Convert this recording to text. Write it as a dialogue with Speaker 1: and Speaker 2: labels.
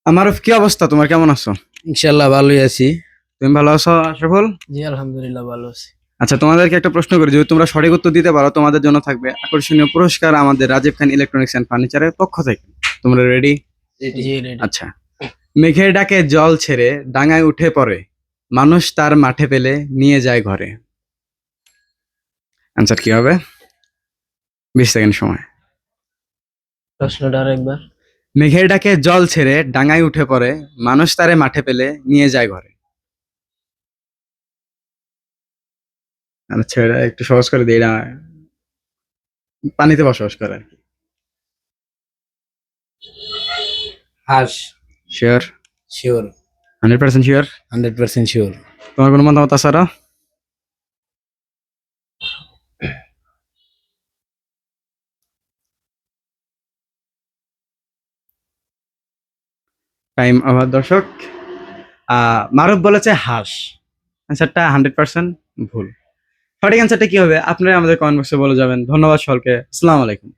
Speaker 1: আমারও কি অবস্থা? তোমার কেমন আছো?
Speaker 2: ইনশাল্লাহ ভালোই আছি।
Speaker 1: তুমি ভালো আছো আশরাফুল?
Speaker 2: জি আলহামদুলিল্লাহ ভালো আছি।
Speaker 1: আচ্ছা, তোমাদেরকে একটা প্রশ্ন করি, যদি তোমরা সঠিক উত্তর দিতে পারো তোমাদের জন্য থাকবে আকর্ষণীয় পুরস্কার আমাদের রাজীব খান ইলেকট্রনিক্স এন্ড ফার্নিচারের পক্ষ থেকে। তোমরা রেডি?
Speaker 2: জি রেডি।
Speaker 1: আচ্ছা। মেঘের ডাকে জল ছেড়ে ডাঙায় উঠে পড়ে, মানুষ তার মাঠে পেলে নিয়ে যায় ঘরে। আনসার কি হবে? 20 সেকেন্ড সময়।
Speaker 2: প্রশ্নটা আরেকবার।
Speaker 1: মেঘের ডাকে জল ছেড়ে ডাঙায় উঠে পড়ে, মানুষ তারে মাঠে পেলে নিয়ে যায় ঘরে। আচ্ছা, এটা একটু সহজ করে দিই, এটা পানিতে বসবাস করে আর কি।
Speaker 2: হাঁস।
Speaker 1: শিওর?
Speaker 2: শিওর।
Speaker 1: 100% শিওর?
Speaker 2: 100% শিওর।
Speaker 1: তোমার কোনো মতামত আছে আরো? টাইম ওভার দর্শক। মারুফ বলেছে হাঁস। অ্যান্সারটা 100% ভুল। সঠিক অ্যান্সারটা কি হবে আপনারা আমাদের কমেন্ট বক্সে বলে যাবেন। ধন্যবাদ সকলকে। আসসালামু আলাইকুম।